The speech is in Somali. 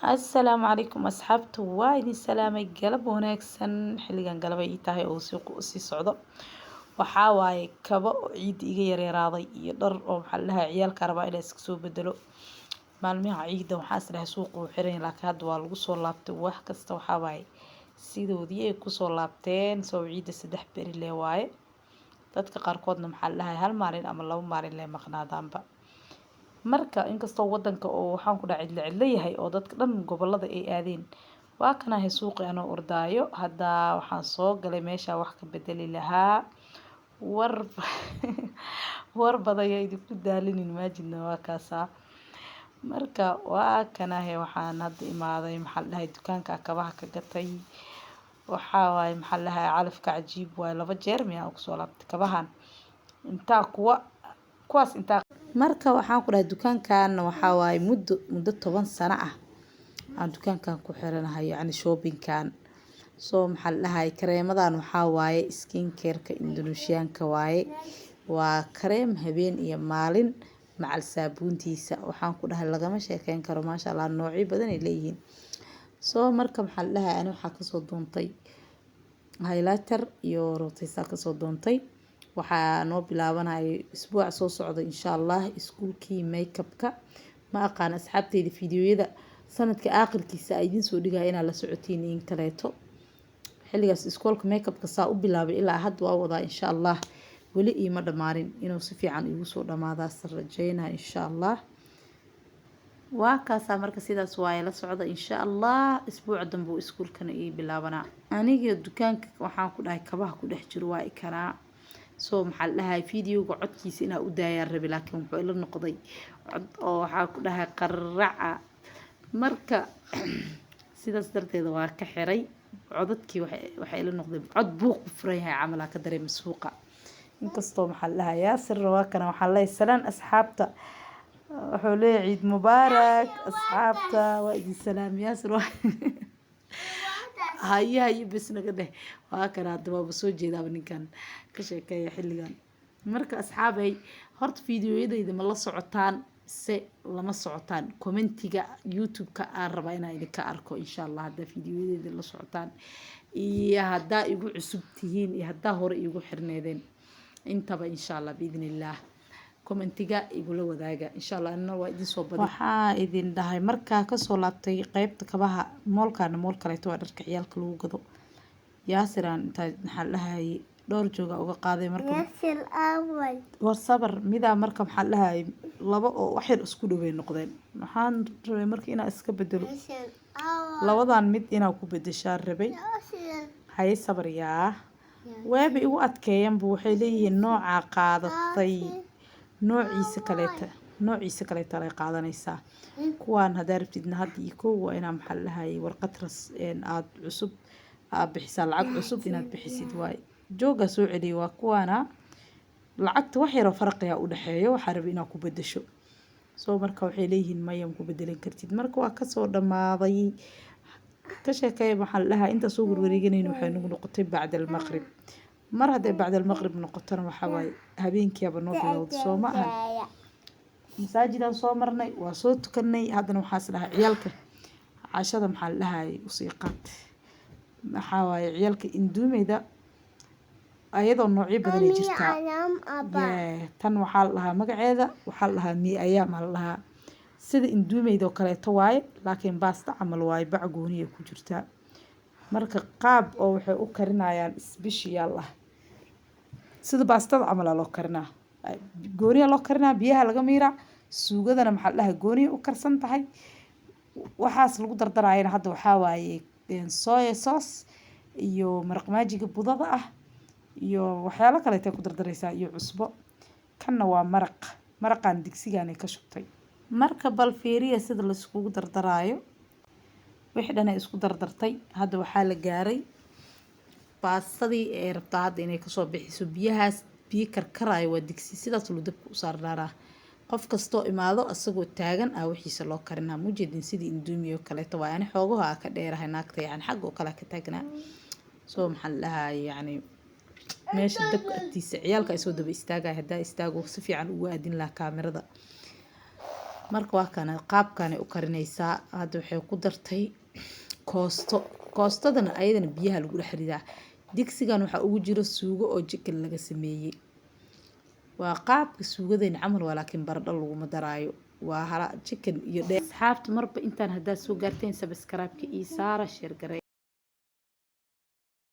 السلام عليكم أصحابتي وايد سلامي قلب وناكسن حلقان قلبي إيتاهي أو سوق سي صعدة وحاواي كبا عيد إيجا يريراضي يضر أو محلها عيال كهرباء إلى سكسو بدلو maalmaha ciida waxaa isdhahay suuqa uu xiran yahay laakiin hadda waa lagu soo laabtay wax kasta waxaa waaye sidoodii ay kusoo laabteen soo ciida 3 beri lee waaye dadka qaarkoodna maxaa la dhahay hal maalin ama 2 maalin lee maqnaadaanba marka inkastoo wadanka oo waxaan ku dhahay cidla yahay oo dadka dhan gobolada ay aadeen waa kanahay suuqi anoo ordaayo hadda waxaan soo galay meesha wax ka bedeli lahaa war war badaya idinku daalinin maajidna waa kaasaa marka waa kanahay waxaan hadda imaaday maxaa la dhahay dukaanka kabaha ka gatay waxaa waaye maxaa la dhahay calafka cajiib waaye 2 jeer miyaan ku soo laabtay kabahan intaa kuwaas intaa marka waxaan ku dhahay dukaankan waxaa waaye muddo 10 sano ah aan dukaankan ku xiranahay yacni shoppingkan soo maxaa la dhahay kareemadan waxaa waaye skin care-ka Indonesian-ka waaye waa kareem habeen iyo maalin macal saabuuntiisa waxaan ku dhahay lagama sheekeyn karo maasha Allah noocyo badan ay leeyihiin soo marka maxaa la dhahay ani waxaa ka soo doontay highlighter iyo rootaysa ka soo doontay waxaa noo bilaabanay isbuuc soo socda insha Allah iskuulkii makeup-ka ma aqaan asxaabteyda fiidiyoyada sanadka aakhirkiisa ay idin soo dhigay inaa la socotiin in kaleeto xilligaas iskuulka makeup-ka saa u bilaabay ilaa hadda waa wadaa insha Allah weli ima dhamaanin inuu si fiican igu soo dhamaada rajeynaa insha Allah waa kaasa marka sidaas waay la socda insha Allah isbuuc dambe iskuulkana ii bilaabana aniga dukaanka waxaan ku dhahay kabaha ku dhex jiro waa ikana soo maxaa la dhahay fiidiyowga codkiisa inaa u daayaan rabi laakiin wuxuu ila noqday cod oo waxaa ku dhahay qarraca marka sidaas darteeda waa ka xiray codadkii waxay ila noqday cod buuq u furan yahay camal ka dareemay suuqa inkastoo maxaa la dhahay yaasir waa kana waxaa la salaan asxaabta wuxuu leeyahay ciid mubaarak asxaabta waa idin salaam yaasir هيا بس نقده وهكذا دبابة سوجي ninkan ka sheekeeya xilligan marka asxaabay horta fiidiyoyada idin la socotaan se lama socotaan commentiga youtube-ka aan rabaa inaan idinka arko insha Allah hadda fiidiyoyada la socotaan iyo hadda igu cusub tihiin iyo hadda hore igu xirneedeen intaba insha Allah biidnillah commentiga igula wadaaga insha Allah anna waa idin soo badin waxaa idin dhahay markaa ka soo laabtay qaybta kabaha moolkana mool kale oo dharka ciyaalka lagu gado yaasiraan inta maxaa la dhahay dhowr jooga uga qaaday marka yaasir awal war sabar mida marka maxaa la dhahay laba oo wax yar isku dhaweey noqdeen waxaan rabay marka inaan iska bedelo labadan mid inaan ku bedeshaa rabay hay sabar yaa weeb igu adkeeyeen buu waxay leeyihiin nooca qaadatay noociisa kaleeta ay qaadanaysaa kuwaan hadaa rabtidna hadda iyo koow waa inaa maxaa la dhahay warqad aad cusub aad bixisaa lacag cusub inaad bixisid waay jooga soo celiyo waa kuwaana lacagta wax yar oo farqiya u dhaxeeyo waxaa rabay inaad ku bedesho soo marka waxay leeyihiin mayam ku bedelan kartid marka waa ka soo dhamaaday ka sheekay maxaa la dhahay inta soo warwareeganayna waxay nagu noqotay bacda al-maghrib mar haday bacda al-maghrib noqotana waxa way habeenkii aba noo bilowday soo ma aha masaajidan soo marnay waa soo tukanay hadana waxa isdhahay ciyaalka cashada maxaa la dhahay u sii qaat waxa way ciyaalka induumeyda ayadoo noocyo badan jirta tan waxa la dhahaa magaceeda waxa la dhahaa mi ayaam la dhahaa sida induumeyda oo kale waaye laakiin baasta camal waaye bac gooniye ku jirta marka qaab oo waxay u karinayaan special ah sida baastada camal loo karinaa gooniya loo karinaa biyaha laga miiraa suugadana maxaa la dhahay gooniya u karsan tahay waxaas lagu dardarayna hadda waxaa waaye soya sauce iyo maraq maajiga budada ah iyo waxyaalo kale ay ku dardaraysaa iyo cusbo kanna waa maraqan digsigan ay ka shubtay marka bal fiiriya sida la isku dardaraayo wixii dhan ay isku dardartay hadda waxaa la gaaray baasadii ee rabtaa hadda inay kasoo bixiso biyahaas biyo karkaraayo waa digsi sidaas loo dabka u saarnaa qof kastoo imaado asagoo taagan wixiisa loo karinaa mujeedin sidii induumiyo kaleeto waa yani xoogaha ka dheerahay naagta yani xag oo kale ka taagnaa soo maxaa la dhahay yani meesha dabka agtiisa ciyaalka ay soo daba istaagay hadaa istaago si fiican ugu aadin lahaa kaamirada marka waa kana qaabkan u karinaysaa hadda waxay ku dartay koostadana ayadana biyaha lagu dhex ridaa digsigan waxa ugu jiro suugo oo chicken laga sameeyay waa qaabka suugadeen camal laakiin baradho lagu daraayo waa hala chicken iyo asxaabta marba intaan hadaa soo gaarteen subscribe-ka iyo saara share